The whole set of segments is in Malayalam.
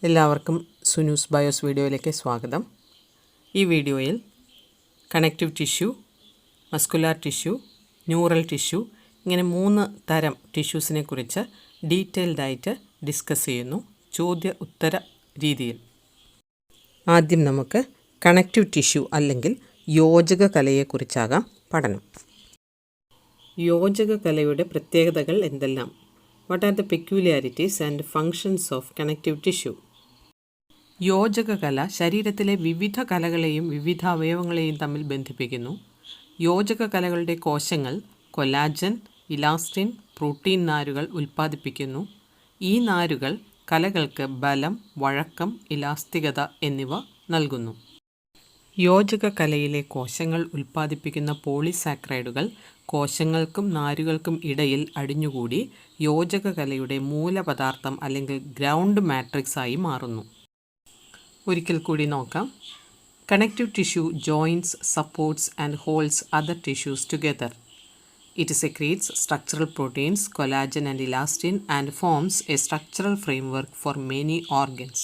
എല്ലാവർക്കും സുനൂസ് ബയോസ് വീഡിയോയിലേക്ക് സ്വാഗതം. ഈ വീഡിയോയിൽ connective tissue, muscular tissue, neural tissue ഇങ്ങനെ 3 തരം ടിഷ്യൂസിനെ കുറിച്ച് ഡീറ്റെയിൽഡായിട്ട് ഡിസ്കസ് ചെയ്യുന്നു ചോദ്യ ഉത്തര രീതിയിൽ. ആദ്യം നമുക്ക് കണക്റ്റീവ് ടിഷ്യൂ അല്ലെങ്കിൽ യോജക കലയെക്കുറിച്ചാകാം പഠനം. യോജക കലയുടെ പ്രത്യേകതകൾ എന്തെല്ലാം? What are the peculiarities and functions of connective tissue? യോജക കല ശരീരത്തിലെ വിവിധ കലകളെയും വിവിധ അവയവങ്ങളെയും തമ്മിൽ ബന്ധിപ്പിക്കുന്നു. യോജക കലകളുടെ കോശങ്ങൾ കൊലാജൻ, ഇലാസ്റ്റിൻ, പ്രോട്ടീൻ നാരുകൾ ഉൽപ്പാദിപ്പിക്കുന്നു. ഈ നാരുകൾ കലകൾക്ക് ബലം, വഴക്കം, ഇലാസ്തികത എന്നിവ നൽകുന്നു. യോജക കലയിലെ കോശങ്ങൾ ഉൽപ്പാദിപ്പിക്കുന്ന പോളിസാക്രൈഡുകൾ കോശങ്ങൾക്കും നാരുകൾക്കും ഇടയിൽ അടിഞ്ഞുകൂടി യോജക കലയുടെ മൂലപദാർത്ഥം അല്ലെങ്കിൽ ഗ്രൗണ്ട് മാട്രിക്സ് ആയി മാറുന്നു. ഒരിക്കൽ കൂടി നോക്കാം. Connective tissue joins, supports and holds other tissues together. It secretes structural proteins, collagen and elastin and forms a structural framework for many organs.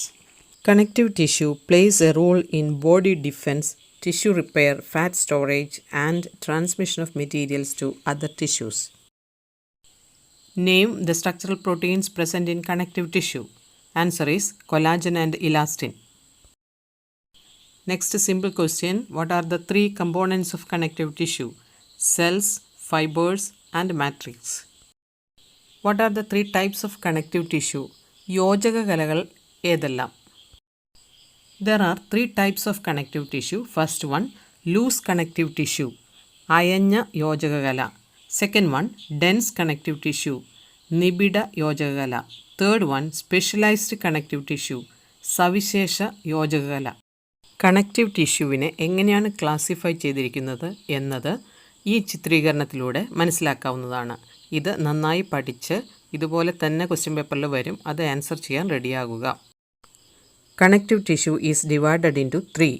Connective tissue plays a role in body defense, tissue repair, fat storage and transmission of materials to other tissues. Name the structural proteins present in connective tissue. Answer is collagen and elastin. Next simple question, what are the 3 components of connective tissue? Cells, fibers and matrix. What are the 3 types of connective tissue? യോജക കലകൾ ഏതെല്ലാം? There are 3 types of connective tissue. First one, loose connective tissue, അയഞ്ഞ യോജക കല. Second one, dense connective tissue, നിബിഡ യോജക കല. Third one, specialized connective tissue, സവിശേഷ യോജക കല. കണക്റ്റീവ് ടിഷ്യൂവിനെ എങ്ങനെയാണ് ക്ലാസിഫൈ ചെയ്തിരിക്കുന്നത് എന്നത് ഈ ചിത്രീകരണത്തിലൂടെ മനസ്സിലാക്കാവുന്നതാണ്. ഇത് നന്നായി പഠിച്ച് ഇതുപോലെ തന്നെ ക്വസ്റ്റ്യൻ പേപ്പറിൽ വരും, അത് ആൻസർ ചെയ്യാൻ റെഡിയാകുക. Connective tissue is divided into 3: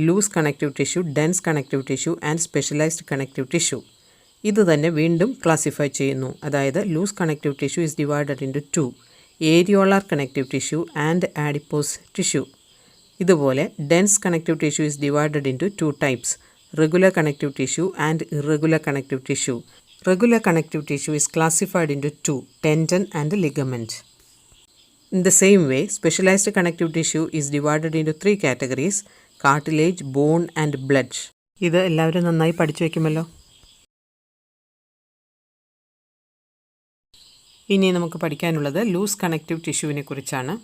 loose connective tissue, dense connective tissue and specialized connective tissue. ഇത് തന്നെ വീണ്ടും ക്ലാസിഫൈ ചെയ്യുന്നു. അതായത് loose connective tissue is divided into 2: areolar connective tissue and adipose tissue. ഇതുപോലെ dense connective tissue is divided into 2 types: regular connective tissue and irregular connective tissue. Regular connective tissue is classified into 2: tendon and ligament. In the same way, specialized connective tissue is divided into 3 categories: cartilage, bone and blood. ഇത് എല്ലാവരും നന്നായി പഠിച്ചു വയ്ക്കുമല്ലോ. ഇനി നമുക്ക് പഠിക്കാനുള്ളത് ലൂസ് കണക്റ്റീവ് ടിഷ്യൂവിനെ കുറിച്ചാണ്.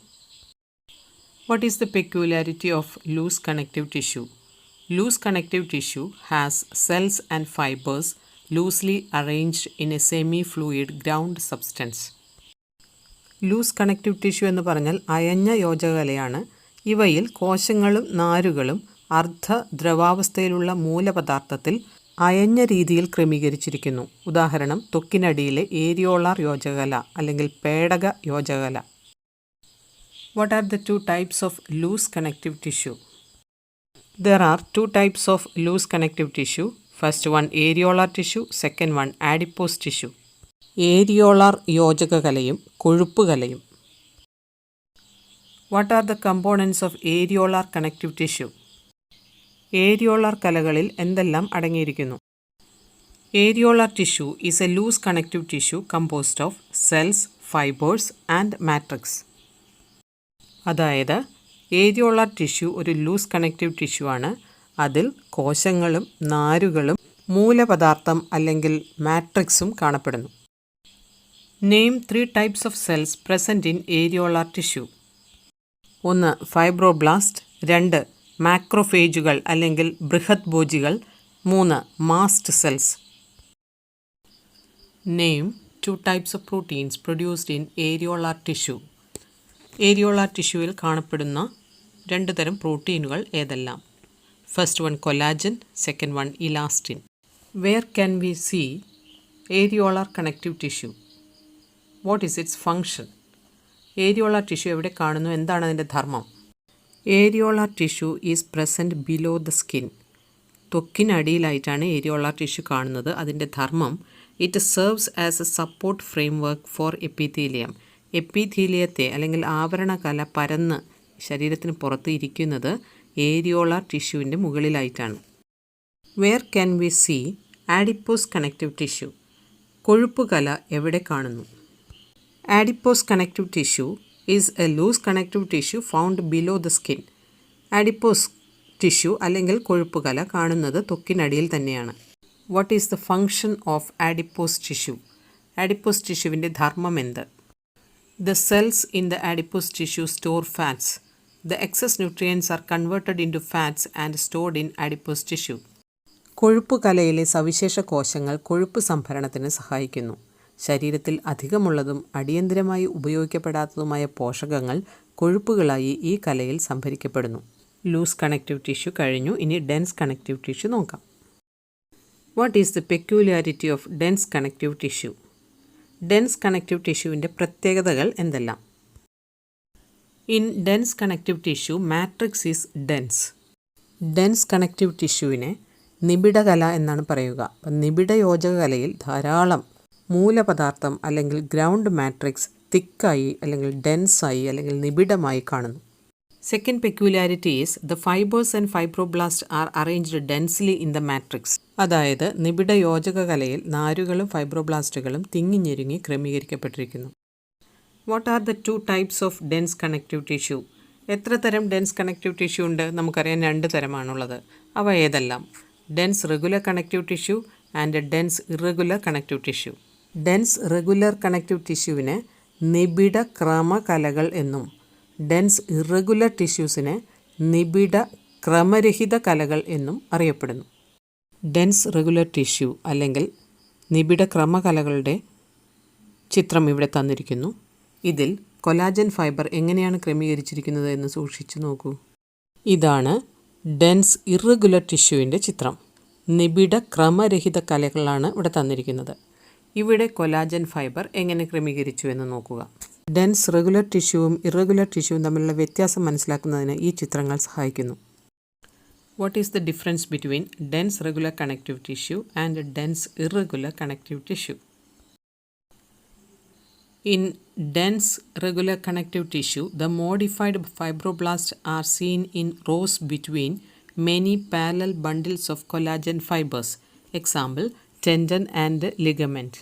What is the peculiarity of loose connective tissue? Loose connective tissue has cells and fibers loosely arranged in a semi-fluid ground substance. Loose connective tissue എന്ന് പറഞ്ഞാൽ അയഞ്ഞ യോജകകലയാണ്. ഇവയിൽ കോശങ്ങളും നാരുകളും അർദ്ധ ദ്രവാവസ്ഥയിലുള്ള മൂലപദാർത്ഥത്തിൽ അയഞ്ഞ രീതിയിൽ ക്രമീകരിച്ചിരിക്കുന്നു. ഉദാഹരണം, ത്വക്കിനടിയിലെ ഏരിയോളാർ യോജകകല അല്ലെങ്കിൽ പേടക യോജകകല. What are the 2 types of loose connective tissue? There are 2 types of loose connective tissue. First one, areolar tissue. Second one, adipose tissue. Areolar യോജക കലയും കൊഴുപ്പ് കലയും. What are the components of areolar connective tissue? Areolar കലകളിൽ എന്തെല്ലാം അടങ്ങിയിരിക്കുന്നു? Areolar tissue is a loose connective tissue composed of cells, fibers and matrix. അതായത് ഏരിയോളാർ ടിഷ്യൂ ഒരു ലൂസ് കണക്റ്റീവ് ടിഷ്യൂ ആണ്. അതിൽ കോശങ്ങളും നാരുകളും മൂലപദാർത്ഥം അല്ലെങ്കിൽ മാട്രിക്സും കാണപ്പെടുന്നു. Name 3 types of cells present in areolar tissue. 1. Fibroblast. 2. മാക്രോഫേജുകൾ അല്ലെങ്കിൽ ബൃഹത്ഭോജികൾ. 3. Mast cells. Name 2 types of proteins produced in areolar tissue. ഏരിയോളാർ ടിഷ്യൂവിൽ കാണപ്പെടുന്ന 2 തരം പ്രോട്ടീനുകൾ ഏതെല്ലാം? First one collagen, second one elastin. Where can we see areolar connective tissue? What is its function? Areolar tissue എവിടെ കാണുന്നു? എന്താണ് അതിൻ്റെ ധർമ്മം? Areolar tissue is present below the skin. ത്വക്കിനടിയിലായിട്ടാണ് ഏരിയോളാർ ടിഷ്യൂ കാണുന്നത്. അതിൻ്റെ ധർമ്മം, it serves as a support framework for epithelium. എപ്പിഥീലിയത്തെ അല്ലെങ്കിൽ ആവരണകല പരന്ന് ശരീരത്തിന് പുറത്ത് ഇരിക്കുന്നത് ഏരിയോളാർ ടിഷ്യൂവിൻ്റെ മുകളിലായിട്ടാണ്. Where can we see adipose connective tissue? കൊഴുപ്പുകല എവിടെ കാണുന്നു? Adipose connective tissue is a loose connective tissue found below the skin. Adipose tissue അല്ലെങ്കിൽ കൊഴുപ്പുകല കാണുന്നത് ത്വക്കിനടിയിൽ തന്നെയാണ്. What is the function of adipose tissue? Adipose ടിഷ്യൂവിൻ്റെ ധർമ്മം എന്ത്? The cells in the adipose tissue store fats. The excess nutrients are converted into fats and stored in adipose tissue. കൊഴുപ്പുകലയിലെ സവിശേഷ കോശങ്ങൾ കൊഴുപ്പ് സംഭരണത്തിന് സഹായിക്കുന്നു. ശരീരത്തിൽ അധികമുള്ളതും അടിയന്തരമായി ഉപയോഗിക്കപ്പെടാത്തതുമായ പോഷകങ്ങൾ കൊഴുപ്പുകളായി ഈ കലയിൽ സംഭരിക്കപ്പെടുന്നു. ലൂസ് കണക്റ്റീവ് ടിഷ്യൂ കഴിഞ്ഞു. ഇനി ഡെൻസ് കണക്റ്റീവ് ടിഷ്യൂ നോക്കാം. What is the peculiarity of dense connective tissue? Dense connective ടിഷ്യൂവിൻ്റെ പ്രത്യേകതകൾ എന്തെല്ലാം? In dense connective tissue matrix is dense. Dense connective ടിഷ്യൂവിനെ നിബിഡകല എന്നാണ് പറയുക. അപ്പം നിബിഡയോജക കലയിൽ ധാരാളം മൂലപദാർത്ഥം അല്ലെങ്കിൽ ഗ്രൗണ്ട് മാട്രിക്സ് തിക്കായി അല്ലെങ്കിൽ ഡെൻസായി അല്ലെങ്കിൽ നിബിഡമായി കാണുന്നു. Second peculiarity is the fibres and fibroblast are arranged densely in the matrix. അതായത് നിബിഡയോജക കലയിൽ നാരുകളും ഫൈബ്രോബ്ലാസ്റ്റുകളും തിങ്ങിഞ്ഞെരുങ്ങി ക്രമീകരിക്കപ്പെട്ടിരിക്കുന്നു. What are the 2 types of dense connective tissue? എത്ര തരം ഡെൻസ് കണക്റ്റീവ് ടിഷ്യൂ ഉണ്ട്? നമുക്കറിയാം 2 തരമാണുള്ളത്. അവ ഏതെല്ലാം? Dense regular connective tissue and dense irregular connective tissue. Dense regular connective ടിഷ്യൂവിനെ നിബിഡ ക്രമകലകൾ എന്നും ഡെൻസ് ഇറഗുലർ ടിഷ്യൂസിനെ നിബിഡ ക്രമരഹിത കലകൾ എന്നും അറിയപ്പെടുന്നു. ഡെൻസ് റെഗുലർ ടിഷ്യൂ അല്ലെങ്കിൽ നിബിഡ ക്രമകലകളുടെ ചിത്രം ഇവിടെ തന്നിരിക്കുന്നു. ഇതിൽ കൊലാജൻ ഫൈബർ എങ്ങനെയാണ് ക്രമീകരിച്ചിരിക്കുന്നത് എന്ന് സൂക്ഷിച്ചു നോക്കൂ. ഇതാണ് ഡെൻസ് ഇറഗുലർ ടിഷ്യൂവിൻ്റെ ചിത്രം. നിബിഡ ക്രമരഹിത കലകളാണ് ഇവിടെ തന്നിരിക്കുന്നത്. ഇവിടെ കൊലാജൻ ഫൈബർ എങ്ങനെ ക്രമീകരിച്ചു എന്ന് നോക്കുക. ഡെൻസ് റെഗുലർ ടിഷ്യൂവും ഇറഗുലർ ടിഷ്യൂവും തമ്മിലുള്ള വ്യത്യാസം മനസ്സിലാക്കുന്നതിന് ഈ ചിത്രങ്ങൾ സഹായിക്കുന്നു. What is the difference between dense regular connective tissue and dense irregular connective tissue? In dense regular connective tissue, the modified fibroblasts are seen in rows between many parallel bundles of collagen fibers. Example, tendon and ligament.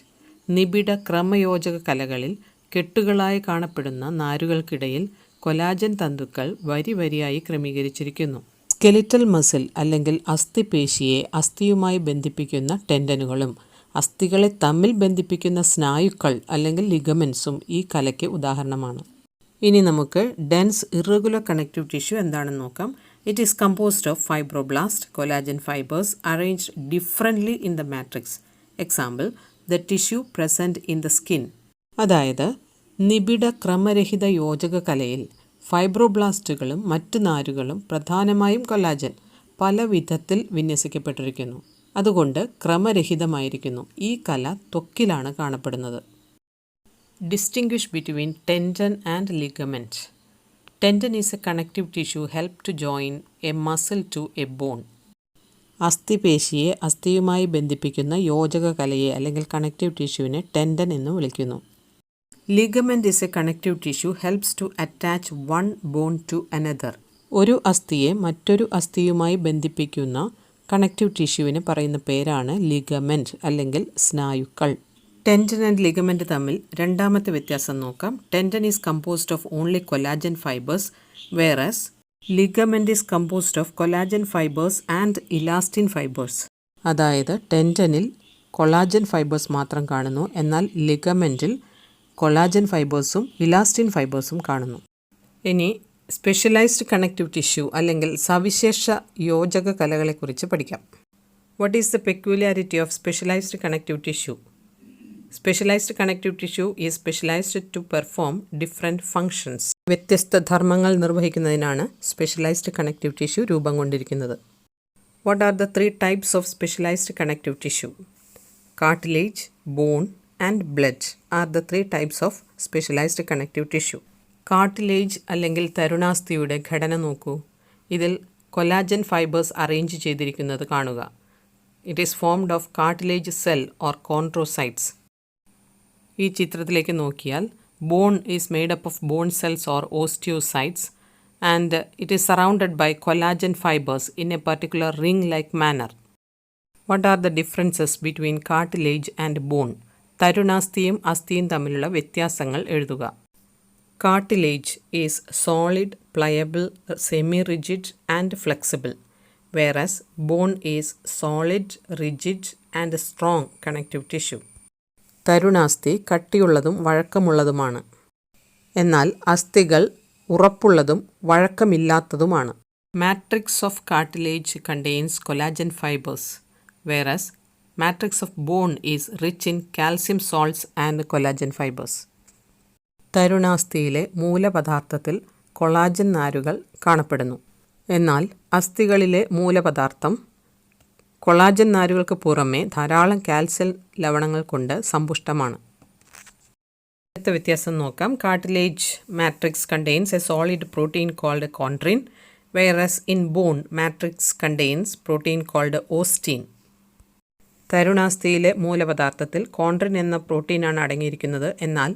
നിബിഡ ക്രമയോജക കലകളിൽ കെട്ടുകളായി കാണപ്പെടുന്ന നാരുകൾക്കിടയിൽ കൊലാജൻ തന്തുക്കൾ വരി വരിയായി ക്രമീകരിച്ചിരിക്കുന്നു. സ്കെലിറ്റൽ മസിൽ അല്ലെങ്കിൽ അസ്ഥിപേശിയെ അസ്ഥിയുമായി ബന്ധിപ്പിക്കുന്ന ടെൻഡനുകളും അസ്ഥികളെ തമ്മിൽ ബന്ധിപ്പിക്കുന്ന സ്നായുക്കൾ അല്ലെങ്കിൽ ലിഗമെൻസും ഈ കലയ്ക്ക് ഉദാഹരണമാണ്. ഇനി നമുക്ക് ഡെൻസ് ഇറഗുലർ കണക്റ്റീവ് ടിഷ്യൂ എന്താണെന്ന് നോക്കാം. It is composed of fibroblast collagen fibres arranged differently in the matrix. Example, the tissue present in the skin. അതായത് നിബിഡ ക്രമരഹിത യോജക കലയിൽ ഫൈബ്രോബ്ലാസ്റ്റുകളും മറ്റ് നാരുകളും പ്രധാനമായും കൊലാജൻ പല വിധത്തിൽ വിന്യസിക്കപ്പെട്ടിരിക്കുന്നു. അതുകൊണ്ട് ക്രമരഹിതമായിരിക്കുന്നു. ഈ കല ത്വക്കിലാണ് കാണപ്പെടുന്നത്. Distinguish between tendon and ligament. Tendon is a connective tissue help to join a muscle to a bone. അസ്ഥിപേശിയെ അസ്ഥിയുമായി ബന്ധിപ്പിക്കുന്ന യോജക കലയെ അല്ലെങ്കിൽ കണക്റ്റീവ് ടിഷ്യൂവിനെ ടെൻഡൻ എന്ന് വിളിക്കുന്നു. Ligament is a connective tissue helps to attach one bone to another. ഒരു അസ്ഥിയെ മറ്റൊരു അസ്ഥിയുമായി ബന്ധിപ്പിക്കുന്ന കണക്റ്റീവ് ടിഷ്യൂവിന് പറയുന്ന പേരാണ് ലിഗമെന്റ് അല്ലെങ്കിൽ സ്നായുക്കൾ. ടെൻഡൻ ആൻഡ് ലിഗമെന്റ് തമ്മിൽ രണ്ടാമത്തെ വ്യത്യാസം നോക്കാം. Tendon is composed of only collagen fibres whereas ligament is composed of collagen fibres and elastin fibres. അതായത് ടെൻഡനിൽ കൊളാജൻ ഫൈബേഴ്സ് മാത്രം കാണുന്നു, എന്നാൽ ലിഗമെന്റിൽ കൊളാജൻ ഫൈബേഴ്സും ഇലാസ്റ്റിൻ ഫൈബേഴ്സും കാണുന്നു. ഇനി സ്പെഷ്യലൈസ്ഡ് കണക്റ്റീവ് ടിഷ്യൂ അല്ലെങ്കിൽ സവിശേഷ യോജക കലകളെക്കുറിച്ച് പഠിക്കാം. What is the peculiarity of specialised connective tissue? Specialised connective tissue is specialised to perform different functions. വ്യത്യസ്ത ധർമ്മങ്ങൾ നിർവഹിക്കുന്നതിനാണ് സ്പെഷ്യലൈസ്ഡ് കണക്റ്റീവ് ടിഷ്യൂ രൂപം കൊണ്ടിരിക്കുന്നത്. What are the 3 types of specialised connective tissue? Cartilage, bone and blood are the 3 types of specialised connective tissue. Cartilage അല്ലെങ്കിൽ തരുണാസ്ഥിയുടെ ഘടന നോക്കൂ. ഇതിൽ കൊലാജൻ ഫൈബേഴ്സ് അറേഞ്ച് ചെയ്തിരിക്കുന്നത് കാണുക. It is formed of cartilage cell or chondrocytes. ഈ ചിത്രത്തിലേക്ക് നോക്കിയാൽ Bone is made up of bone cells or osteocytes, and it is surrounded by collagen fibers in a particular ring-like manner. What are the differences between cartilage and bone? തരുണാസ്ഥിയും അസ്ഥിയും തമ്മിലുള്ള വ്യത്യാസങ്ങൾ എഴുതുക. Cartilage is solid, pliable, semi-rigid and flexible, whereas bone is solid, rigid and strong connective tissue. തരുണാസ്ഥി കട്ടിയുള്ളതും വഴക്കമുള്ളതുമാണ്, എന്നാൽ അസ്ഥികൾ ഉറപ്പുള്ളതും വഴക്കമില്ലാത്തതുമാണ്. Matrix of cartilage contains collagen fibers, whereas matrix of bone is rich in calcium salts and collagen fibers. തരുണാസ്ഥിയിലെ മൂലപദാർത്ഥത്തിൽ കൊളാജൻ നാരുകൾ കാണപ്പെടുന്നു, എന്നാൽ അസ്ഥികളിലെ മൂലപദാർത്ഥം കൊളാജൻ നാരുകൾക്ക് പുറമെ ധാരാളം കാൽസ്യം ലവണങ്ങൾ കൊണ്ട് സമ്പുഷ്ടമാണ്. അടുത്ത വ്യത്യാസം നോക്കാം. Cartilage matrix contains a solid protein called chondrin, whereas in bone matrix contains protein called ostin. തരുണാസ്ഥിയിലെ മൂലപദാർത്ഥത്തിൽ കോൺട്രിൻ എന്ന പ്രോട്ടീനാണ് അടങ്ങിയിരിക്കുന്നത്, എന്നാൽ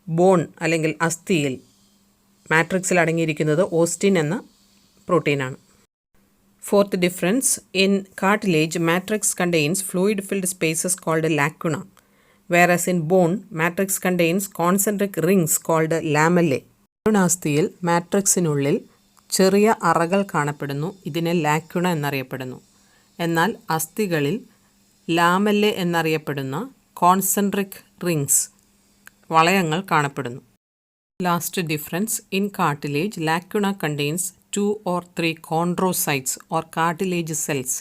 ബോൺ അല്ലെങ്കിൽ അസ്ഥിയിൽ മാട്രിക്സിൽ അടങ്ങിയിരിക്കുന്നത് ഓസ്റ്റിൻ എന്ന പ്രോട്ടീനാണ്. Fourth difference, in cartilage matrix contains fluid filled spaces called lacuna, whereas in bone matrix contains concentric rings called lamellae. തരുണാസ്ഥിയിൽ മാട്രിക്സിനുള്ളിൽ ചെറിയ അറകൾ കാണപ്പെടുന്നു, ഇതിനെ ലാക്യുണ എന്നറിയപ്പെടുന്നു, എന്നാൽ അസ്ഥികളിൽ ലാമെല്ലെ എന്നറിയപ്പെടുന്ന കോൺസെൻട്രിക് റിങ്സ് വളയങ്ങൾ കാണപ്പെടുന്നു. Last difference, in cartilage lacuna contains 2 or 3 chondrocytes or cartilage cells.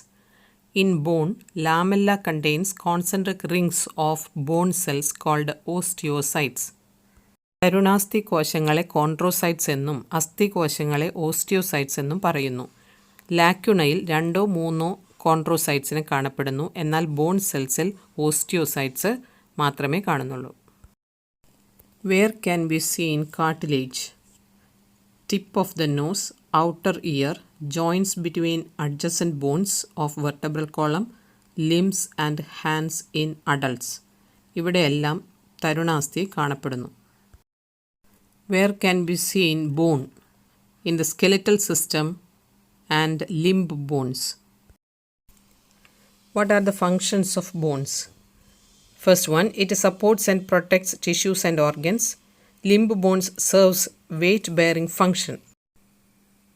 In bone, lamella contains concentric rings of bone cells called osteocytes. തരുണാസ്ഥി കോശങ്ങളെ കോൺട്രോസൈറ്റ്സ് എന്നും അസ്ഥി കോശങ്ങളെ ഓസ്റ്റിയോസൈറ്റ്സ് എന്നും പറയുന്നു. ലാക്യുണയിൽ 2-3 കോൺട്രോസൈറ്റ്സിനെ കാണപ്പെടുന്നു, എന്നാൽ ബോൺ സെൽസിൽ ഓസ്റ്റിയോസൈറ്റ്സ് മാത്രമേ കാണുന്നുള്ളൂ. Where can we see in cartilage? Tip of the nose, outer ear, joints between adjacent bones of vertebral column, limbs and hands in adults. ഇവിടെയെല്ലാം തരുണാസ്ഥി കാണപ്പെടുന്നു. Where can be seen bone? In the skeletal system and limb bones. What are the functions of bones? First one, it supports and protects tissues and organs. Limb bones serves weight bearing function.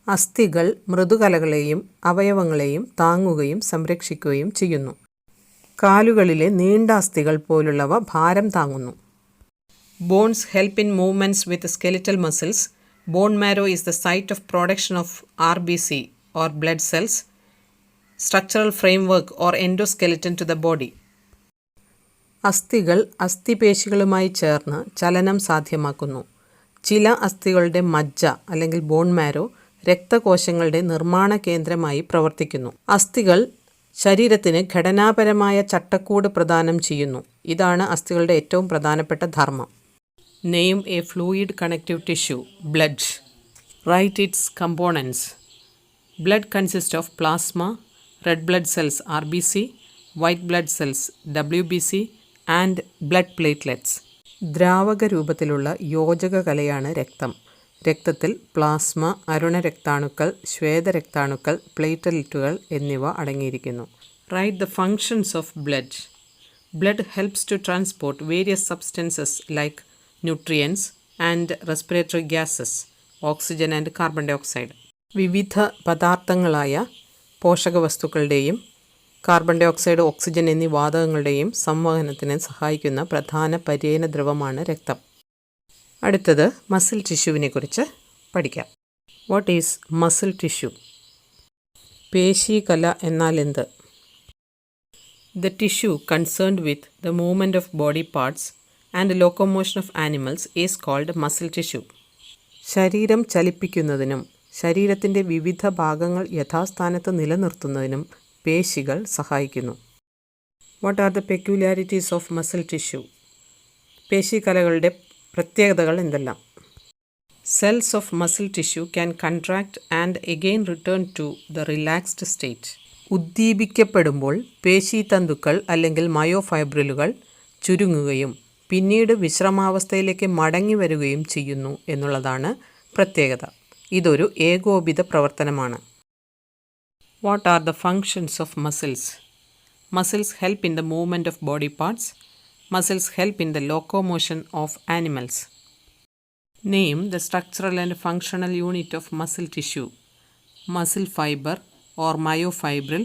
അസ്ഥികൾ മൃദുകലകളെയും അവയവങ്ങളെയും താങ്ങുകയും സംരക്ഷിക്കുകയും ചെയ്യുന്നു. കാലുകളിലെ നീണ്ട അസ്ഥികൾ പോലുള്ളവ ഭാരം താങ്ങുന്നു. Bones help in movements with skeletal muscles. Bone marrow is the site of production of RBC or blood cells, structural framework or endoskeleton to the body. അസ്ഥികൾ അസ്ഥിപേശികളുമായി ചേർന്ന് ചലനം സാധ്യമാക്കുന്നു. ചില അസ്ഥികളുടെ മജ്ജ അല്ലെങ്കിൽ ബോൺ മാരോ രക്തകോശങ്ങളുടെ നിർമ്മാണ കേന്ദ്രമായി പ്രവർത്തിക്കുന്നു. അസ്ഥികൾ ശരീരത്തിന് ഘടനാപരമായ ചട്ടക്കൂട് പ്രദാനം ചെയ്യുന്നു. ഇതാണ് അസ്ഥികളുടെ ഏറ്റവും പ്രധാനപ്പെട്ട ധർമ്മം. Name a fluid connective tissue. Blood. Write its components. Blood consists of plasma, red blood cells RBC, white blood cells WBC and blood platelets. ദ്രാവക രൂപത്തിലുള്ള യോജക കലയാണ് രക്തം. രക്തത്തിൽ പ്ലാസ്മ, അരുണരക്താണുക്കൾ, ശ്വേതരക്താണുക്കൾ, പ്ലേറ്റ്ലെറ്റുകൾ എന്നിവ അടങ്ങിയിരിക്കുന്നു. Write the functions of blood. Blood helps to transport various substances like nutrients and respiratory gases, oxygen and carbon dioxide. വിവിധ പദാർത്ഥങ്ങളായ പോഷകവസ്തുക്കളുടെയും കാർബൺ ഡൈ ഓക്സൈഡ്, ഓക്സിജൻ എന്നീ വാതകങ്ങളുടെയും സംവഹനത്തിന് സഹായിക്കുന്ന പ്രധാന പര്യന ദ്രവമാണ് രക്തം. അടുത്തത് മസിൽ ടിഷ്യൂവിനെ കുറിച്ച് പഠിക്കാം. What is muscle tissue? പേശീകല എന്നാൽ എന്ത്? The tissue concerned with the movement of body parts and locomotion of animals is called muscle tissue. ശരീരം ചലിപ്പിക്കുന്നതിനും ശരീരത്തിൻ്റെ വിവിധ ഭാഗങ്ങൾ യഥാസ്ഥാനത്ത് നിലനിർത്തുന്നതിനും പേശികൾ സഹായിക്കുന്നു. What are the peculiarities of muscle tissue? പേശികലകളുടെ പ്രത്യേകതകൾ എന്തെല്ലാം? Cells of muscle tissue can contract and again return to the relaxed state. ഉദ്ദീപിക്കപ്പെടുമ്പോൾ പേശീതന്തുക്കൾ അല്ലെങ്കിൽ മയോഫൈബ്രിലുകൾ ചുരുങ്ങുകയും പിന്നീട് വിശ്രമാവസ്ഥയിലേക്ക് മടങ്ങി വരികയും ചെയ്യുന്നു എന്നുള്ളതാണ് പ്രത്യേകത. ഇതൊരു ഏകോപിത പ്രവർത്തനമാണ്. What are the functions of muscles? Muscles help in the movement of body parts. Muscles help in the locomotion of animals. Name the structural and functional unit of muscle tissue. Muscle fibre or myofibril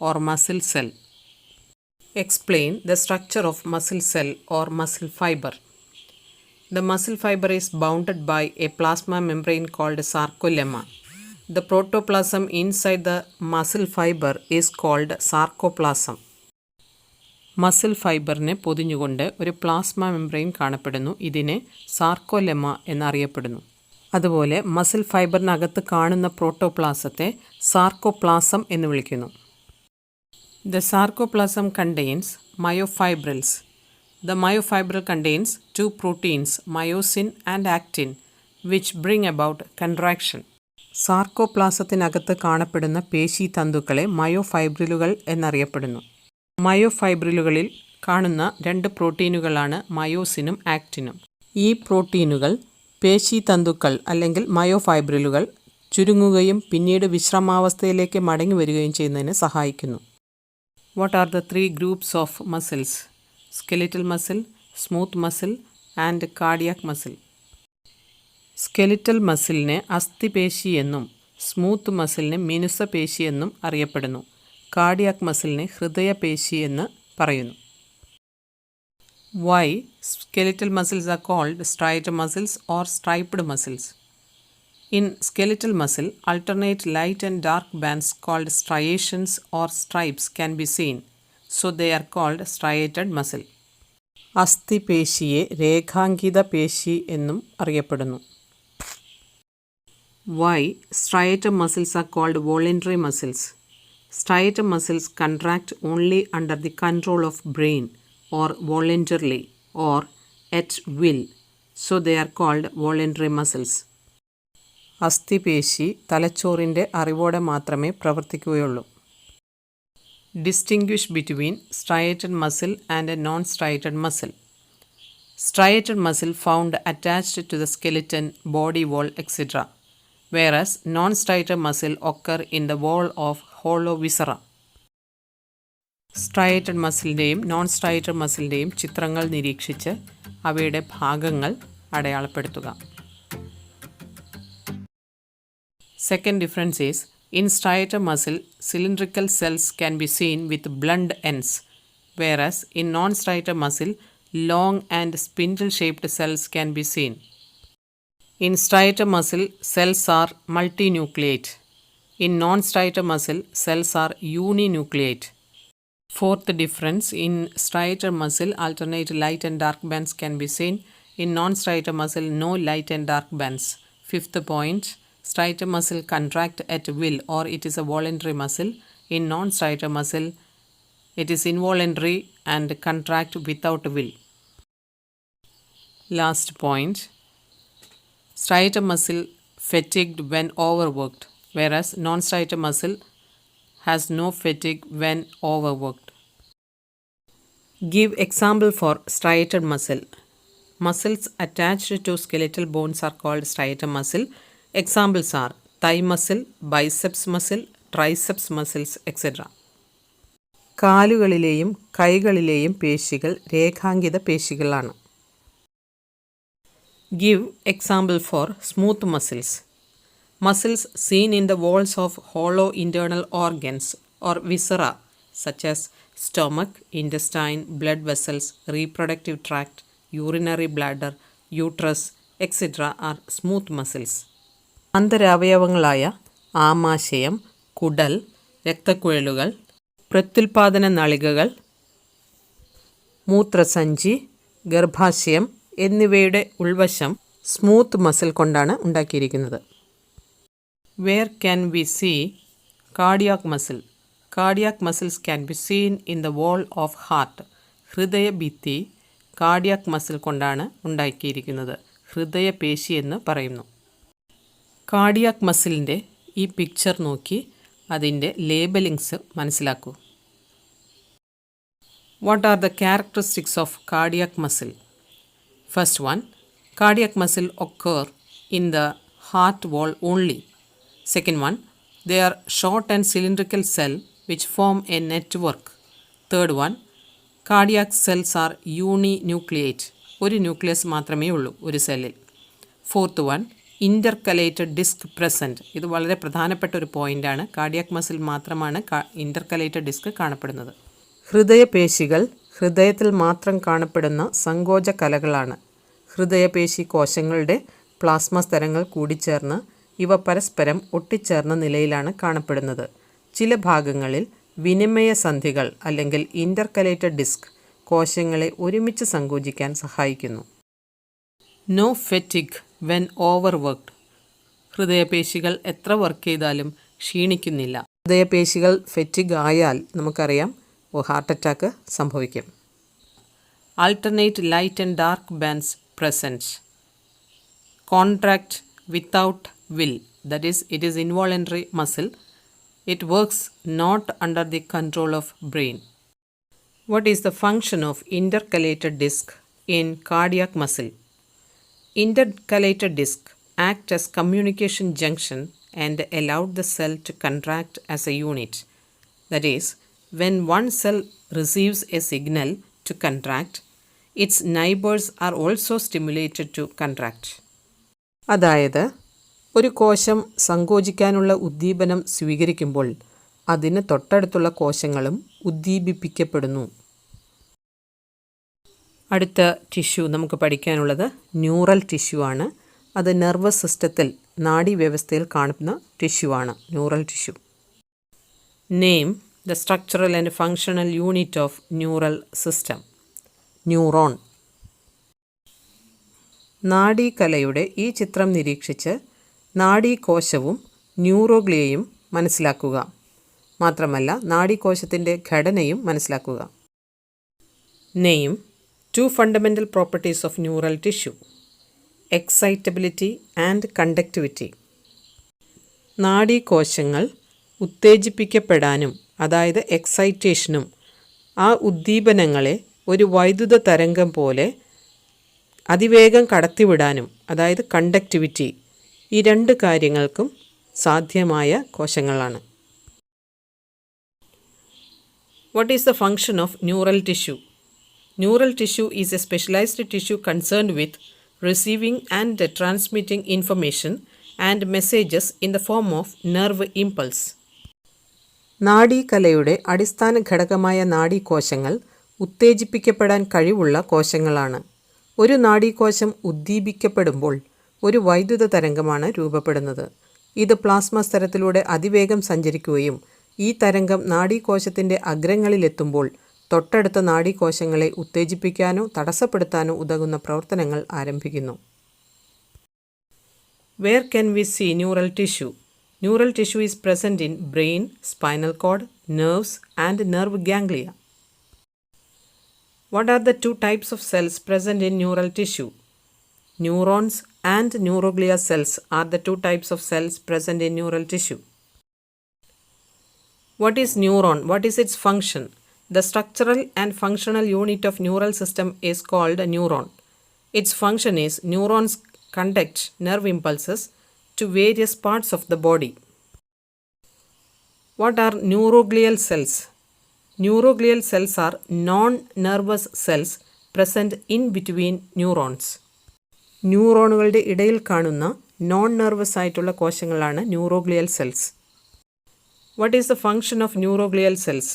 or muscle cell. Explain the structure of muscle cell or muscle fiber. The muscle fiber is bounded by a plasma membrane called sarcolemma. The protoplasm inside the muscle fiber is called sarcoplasm. Muscle ഫൈബറിനെ പൊതിഞ്ഞുകൊണ്ട് ഒരു പ്ലാസ്മ മെംബ്രെയിൻ കാണപ്പെടുന്നു. ഇതിനെ സാർക്കോലെമ്മ എന്നറിയപ്പെടുന്നു. അതുപോലെ മസിൽ ഫൈബറിനകത്ത് കാണുന്ന പ്രോട്ടോപ്ലാസത്തെ സാർക്കോപ്ലാസം എന്ന് വിളിക്കുന്നു. The sarcoplasm contains myofibrils. The myofibril contains 2 proteins, myosin and actin, which bring about contraction. സാർക്കോപ്ലാസത്തിനകത്ത് കാണപ്പെടുന്ന പേശി തന്തുക്കളെ മയോഫൈബ്രിലുകൾ എന്നറിയപ്പെടുന്നു. മയോഫൈബ്രിലുകളിൽ കാണുന്ന 2 പ്രോട്ടീനുകളാണ് മയോസിനും ആക്റ്റിനും. ഈ പ്രോട്ടീനുകൾ പേശി തന്തുക്കൾ അല്ലെങ്കിൽ മയോഫൈബ്രിലുകൾ ചുരുങ്ങുകയും പിന്നീട് വിശ്രമാവസ്ഥയിലേക്ക് മടങ്ങി വരികയും ചെയ്യുന്നതിന് സഹായിക്കുന്നു. What are the 3 groups of muscles? Skeletal muscle, smooth muscle and cardiac muscle. Skeletal മസിലിനെ അസ്ഥിപേശി എന്നും സ്മൂത്ത് മസിലിനെ മിനുസപേശി എന്നും അറിയപ്പെടുന്നു. കാർഡിയാക് മസിലിനെ ഹൃദയപേശി എന്ന് പറയുന്നു. Why skeletal muscles are called striated muscles or striped muscles? In skeletal muscle, alternate light and dark bands called striations or stripes can be seen, so they are called striated muscle. അസ്ഥിപേശിയെ രേഖാങ്കിത പേശി എന്നും അറിയപ്പെടുന്നു. Why striated muscles are called voluntary muscles? Striated muscles contract only under the control of brain or voluntarily or at will, so they are called voluntary muscles. അസ്ഥിപേശി തലച്ചോറിൻ്റെ അറിവോടെ മാത്രമേ പ്രവർത്തിക്കുകയുള്ളൂ. Distinguish between striated muscle and a non-striated muscle. Striated muscle found attached to the skeleton, body wall, etc., whereas non-striated muscle occur in the wall of hollow viscera. Striated മസിലിൻ്റെയും നോൺ സ്ട്രയേറ്റഡ് മസിലിൻ്റെയും ചിത്രങ്ങൾ നിരീക്ഷിച്ച് അവയുടെ ഭാഗങ്ങൾ അടയാളപ്പെടുത്തുക. Second difference is in striated muscle cylindrical cells can be seen with blunt ends, whereas in non striated muscle long and spindle shaped cells can be seen. In striated muscle, cells are multinucleate. In non-striated muscle, cells are uninucleate. Fourth difference, in striated muscle, alternate light and dark bands can be seen. In non-striated muscle, no light and dark bands. Fifth point, striated muscle contract at will or it is a voluntary muscle. In non-striated muscle, it is involuntary and contract without will. Last point, striated muscle fatigued when overworked, whereas non-striated muscle has no fatigue when overworked. Give example for striated muscle. Muscles attached to skeletal bones are called striated muscle. Examples are thigh muscle, biceps muscle, triceps muscles, etc. കാലുകളിലെയും കൈകളിലെയും പേശികൾ രേഖാങ്കിത പേശികളാണ്. Give example for smooth muscles. Muscles seen in the walls of hollow internal organs or viscera such as stomach, intestine, blood vessels, reproductive tract, urinary bladder, uterus, etc. are smooth muscles. അന്തരാവയവങ്ങളായ ആമാശയം, കുടൽ, രക്തക്കുഴലുകൾ, പ്രത്യുൽപാദന നളികകൾ, മൂത്രസഞ്ചി, ഗർഭാശയം എന്നിവയുടെ ഉൾവശം സ്മൂത്ത് മസിൽ കൊണ്ടാണ് ഉണ്ടാക്കിയിരിക്കുന്നത്. Where can we see cardiac muscle? Cardiac muscles can be seen in the wall of heart. ഹൃദയഭിത്തി കാർഡിയാക് മസിൽ കൊണ്ടാണ് ഉണ്ടാക്കിയിരിക്കുന്നത്. ഹൃദയപേശി എന്ന് പറയുന്നു. കാർഡിയാക് മസിലിൻ്റെ ഈ പിക്ചർ നോക്കി അതിൻ്റെ ലേബലിങ്സ് മനസ്സിലാക്കൂ. What are the characteristics of cardiac muscle? First one, cardiac muscle occur in the heart wall only. Second one, they are short and cylindrical cell which form a network. Third one, cardiac cells are uninucleate. ഒരു ന്യൂക്ലിയസ് മാത്രമേ ഉള്ളൂ ഒരു സെല്ലിൽ. Fourth one, intercalated disc present. ഇത് വളരെ പ്രധാനപ്പെട്ട ഒരു പോയിൻ്റാണ്. കാർഡിയാക് മസിൽ മാത്രമാണ് ഇൻ്റർകലേറ്റഡ് ഡിസ്ക് കാണപ്പെടുന്നത്. ഹൃദയപേശികൾ ഹൃദയത്തിൽ മാത്രം കാണപ്പെടുന്ന സങ്കോച കലകളാണ്. ഹൃദയപേശി കോശങ്ങളുടെ പ്ലാസ്മ സ്തരങ്ങൾ കൂടിച്ചേർന്ന് ഇവ പരസ്പരം ഒട്ടിച്ചേർന്ന നിലയിലാണ് കാണപ്പെടുന്നത്. ചില ഭാഗങ്ങളിൽ വിനിമയ സന്ധികൾ അല്ലെങ്കിൽ ഇൻ്റർകലേറ്റഡ് ഡിസ്ക് കോശങ്ങളെ ഒരുമിച്ച് സങ്കോചിക്കാൻ സഹായിക്കുന്നു. No fatigue when overworked. ഹൃദയപേശികൾ എത്ര വർക്ക് ചെയ്താലും ക്ഷീണിക്കുന്നില്ല. ഹൃദയപേശികൾ ഫെറ്റിഗ് ആയാൽ നമുക്കറിയാം ഹാർട്ട് അറ്റാക്ക് സംഭവിക്കും. Alternate light and dark bands present. Contract without will, that is, it is involuntary muscle. It works not under the control of brain. What is the function of intercalated disc in cardiac muscle? Intercalated disc act as communication junction and allow the cell to contract as a unit. That is, when one cell receives a signal to contract, its neighbors are also stimulated to contract. അതായത് ഒരു കോശം സങ്കോചിക്കാനുള്ള ഉദ്ദീപനം സ്വീകരിക്കുമ്പോൾ അതിന് തൊട്ടടുത്തുള്ള കോശങ്ങളും ഉദ്ദീപിപ്പിക്കപ്പെടുന്നു. അടുത്ത ടിഷ്യൂ നമുക്ക് പഠിക്കാനുള്ളത് ന്യൂറൽ ടിഷ്യൂ ആണ്. അത് നെർവസ് സിസ്റ്റത്തിൽ നാഡീവ്യവസ്ഥയിൽ കാണുന്ന ടിഷ്യൂ ആണ് neural tissue. Name the structural and functional unit of neural system. Neuron. നാഡീകലയുടെ ഈ ചിത്രം നിരീക്ഷിച്ച് നാഡീകോശവും ന്യൂറോഗ്ലിയയും മനസ്സിലാക്കുക. മാത്രമല്ല നാഡീകോശത്തിൻ്റെ ഘടനയും മനസ്സിലാക്കുക. Name two fundamental properties of neural tissue. Excitability and conductivity. നാഡീകോശങ്ങൾ ഉത്തേജിപ്പിക്കപ്പെടാനും അതായത് എക്സൈറ്റേഷനും ആ ഉദ്ദീപനങ്ങളെ ഒരു വൈദ്യുത തരംഗം പോലെ അതിവേഗം കടത്തിവിടാനും അതായത് കണ്ടക്ടിവിറ്റി, ഈ രണ്ട് കാര്യങ്ങൾക്കും സാധ്യമായ കോശങ്ങളാണ്. What is the function of neural tissue? Neural tissue is a specialized tissue concerned with receiving and transmitting information and messages in the form of nerve impulse. നാഡീകലയുടെ അടിസ്ഥാന ഘടകമായ നാഡീകോശങ്ങൾ ഉത്തേജിപ്പിക്കപ്പെടാൻ കഴിവുള്ള കോശങ്ങളാണ്. ഒരു നാഡീകോശം ഉദ്ദീപിക്കപ്പെടുമ്പോൾ ഒരു വൈദ്യുത തരംഗമാണ് രൂപപ്പെടുന്നത്. ഇത് പ്ലാസ്മ സ്തരത്തിലൂടെ അതിവേഗം സഞ്ചരിക്കുകയും ഈ തരംഗം നാഡീകോശത്തിൻ്റെ അഗ്രങ്ങളിലെത്തുമ്പോൾ തൊട്ടടുത്ത നാഡീകോശങ്ങളെ ഉത്തേജിപ്പിക്കാനോ തടസ്സപ്പെടുത്താനോ ഉതകുന്ന പ്രവർത്തനങ്ങൾ ആരംഭിക്കുന്നു. Where can we see neural tissue? Neural tissue is present in brain, spinal cord, nerves and nerve ganglia. What are the two types of cells present in neural tissue? Neurons and neuroglia cells are the two types of cells present in neural tissue. What is neuron? What is its function? The structural and functional unit of neural system is called a neuron. Its function is neurons conduct nerve impulses to various parts of the body. What are neuroglial cells? Neuroglial cells are non-nervous cells present in between neurons. ന്യൂറോണുകളുടെ ഇടയിൽ കാണുന്ന നോൺ നെർവസ് ആയിട്ടുള്ള കോശങ്ങളാണ് neuroglial cells. What is the function of neuroglial cells?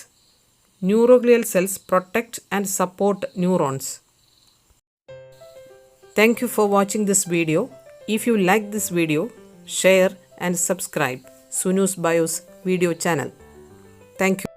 Neuroglial cells protect and support neurons. Thank you for watching this video. If you like this video, share and subscribe Sunu's Bios video channel. Thank you.